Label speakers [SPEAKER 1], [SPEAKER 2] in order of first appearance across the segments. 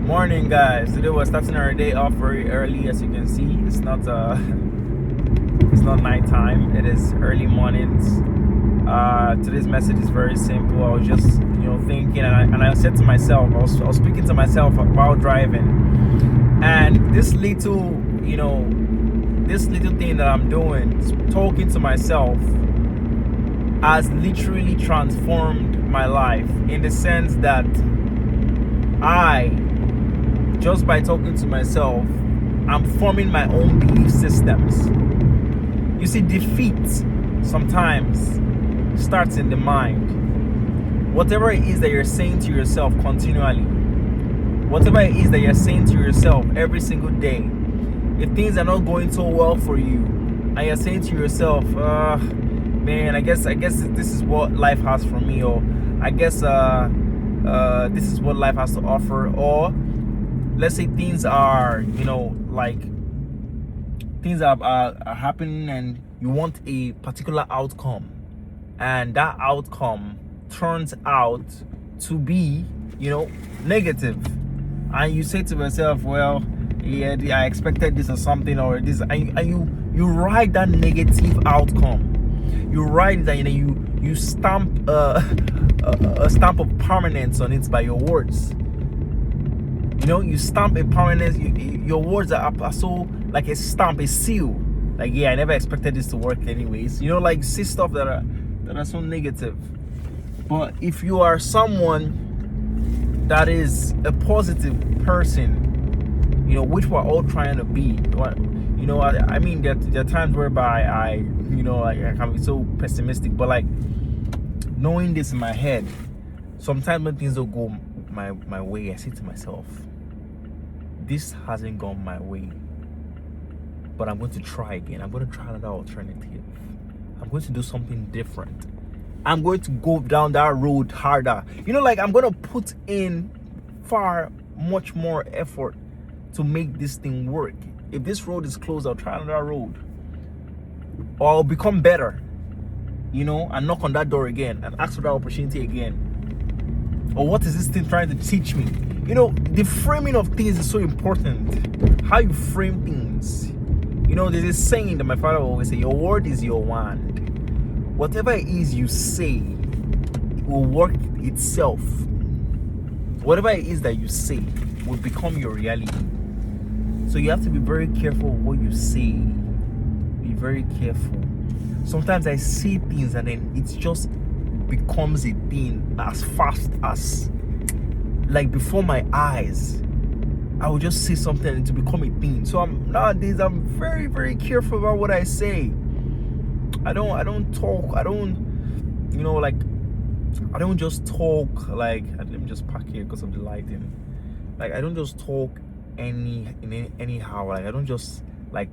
[SPEAKER 1] Morning, guys. Today we're starting our day off very early. As you can see, it's not nighttime. It is early mornings. Today's message is very simple. I was just thinking, and I said to myself, I was speaking to myself while driving, and this little thing that I'm doing, talking to myself, has literally transformed my life, in the sense that just by talking to myself, I'm forming my own belief systems. You see, defeat sometimes starts in the mind. Whatever it is that you're saying to yourself continually, whatever it is that you're saying to yourself every single day, if things are not going so well for you, and you're saying to yourself, man, I guess this is what life has for me, or I guess this is what life has to offer, or let's say things are things are happening and you want a particular outcome, and that outcome turns out to be negative, and you say to yourself, well, yeah, I expected this or something, or this, and you write that negative outcome. You write that, you stamp a stamp of permanence on it by your words. You stamp a permanence. Your words are so like a stamp, a seal. Like, yeah, I never expected this to work anyways. Like, see stuff that are so negative. But if you are someone that is a positive person, which we're all trying to be. I mean, there are times whereby I can be so pessimistic, but like, knowing this in my head, sometimes when things don't go my way, I say to myself, this hasn't gone my way, but I'm going to try again. I'm going to try another alternative. I'm going to do something different. I'm going to go down that road harder. I'm going to put in much more effort to make this thing work. If this road is closed, I'll try another road, or I'll become better, and knock on that door again and ask for that opportunity again. Or what is this thing trying to teach me? The framing of things is so important. How you frame things. There's a saying that my father always say, your word is your wand. Whatever it is you say will work itself. Whatever it is that you say will become your reality. So you have to be very careful of what you say. Be very careful. Sometimes I say things and then it just becomes a thing as fast as, like, before my eyes. I will just say something and to become a thing. So nowadays I'm very, very careful about what I say. I don't talk. I don't just talk like, let me just park here because of the lighting. Like, I don't just talk anyhow. Like, I don't just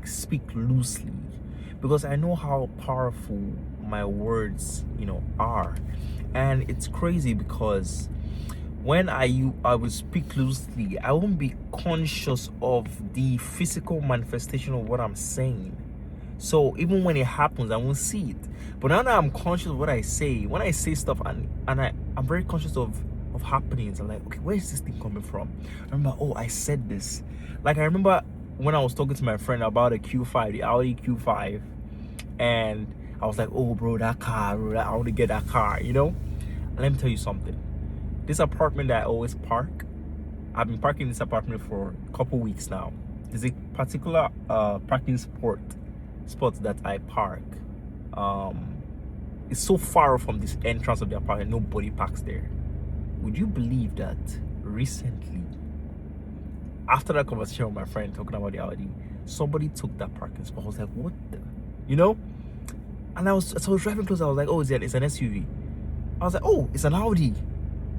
[SPEAKER 1] speak loosely, because I know how powerful my words are. And it's crazy because when I will speak loosely, I won't be conscious of the physical manifestation of what I'm saying. So even when it happens, I won't see it. But now that I'm conscious of what I say, when I say stuff and I'm very conscious of happenings, I'm like, okay, where is this thing coming from? I remember, oh, I said this. Like, I remember when I was talking to my friend about a Q5, the Audi Q5, and I was like, oh, bro, that car, bro, I want to get that car, And let me tell you something. This apartment that I always park, I've been parking this apartment for a couple weeks now. There's a particular parking spot that I park. It's so far from this entrance of the apartment, nobody parks there. Would you believe that recently, after that conversation with my friend talking about the Audi, somebody took that parking spot? I was like, what the? And as I was driving close, I was like, oh, it's an SUV. I was like, oh, it's an Audi.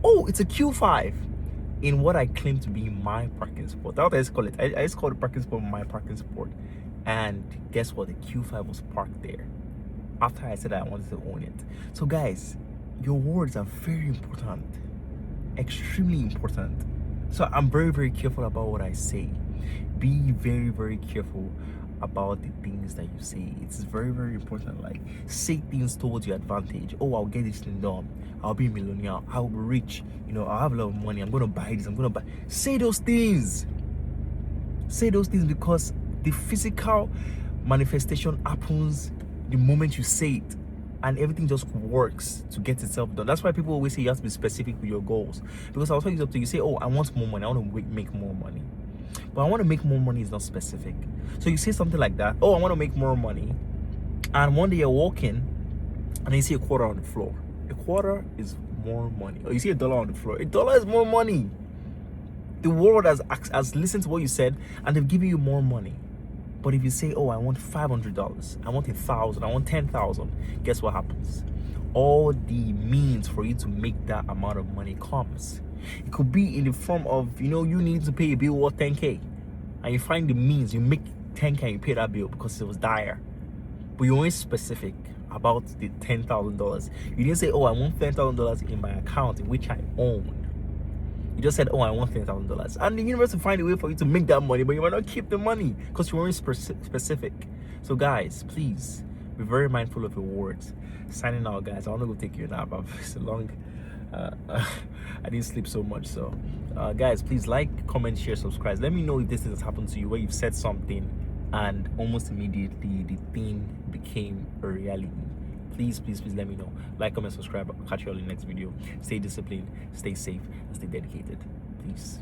[SPEAKER 1] Oh, it's a Q5 in what I claim to be my parking spot. That's what I just call it. I just call the parking spot my parking spot. And guess what? The Q5 was parked there after I said I wanted to own it. So guys, your words are very important. Extremely important. So I'm very, very careful about what I say. Be very, very careful. about the things that you say. It's very, very important. Like, say things towards your advantage. Oh, I'll get this thing done. I'll be a millionaire. I'll be rich. You know, I'll have a lot of money. I'm gonna buy this. I'm gonna buy. Say those things. Say those things, because the physical manifestation happens the moment you say it, and everything just works to get itself done. That's why people always say you have to be specific with your goals. Because I was talking to you, say, oh, I want more money. I want to make more money. But I want to make more money is not specific. So you say something like that. Oh, I want to make more money. And one day you're walking and you see a quarter on the floor. A quarter is more money. Or you see $1 on the floor. $1 is more money. The world has listened to what you said and they've given you more money. But if you say, oh, I want $500, I want 1,000, I want 10,000, guess what happens? All the means for you to make that amount of money comes. It could be in the form of, you know, you need to pay a bill worth 10K, and you find the means, you make 10K and you pay that bill because it was dire. But you're only specific about the $10,000. You didn't say, oh, I want $10,000 in my account in which I own. You just said, oh, I want $10,000. And the universe will find a way for you to make that money, but you might not keep the money because you weren't specific. So guys, please be very mindful of your words. Signing out, guys. I want to go take you a nap. It's a long, I didn't sleep so much. So guys, please like, comment, share, subscribe. Let me know if this has happened to you, where you've said something and almost immediately the thing became a reality. Please let me know. Like, comment, subscribe. I'll catch you all in the next video. Stay disciplined, stay safe, and stay dedicated. Peace.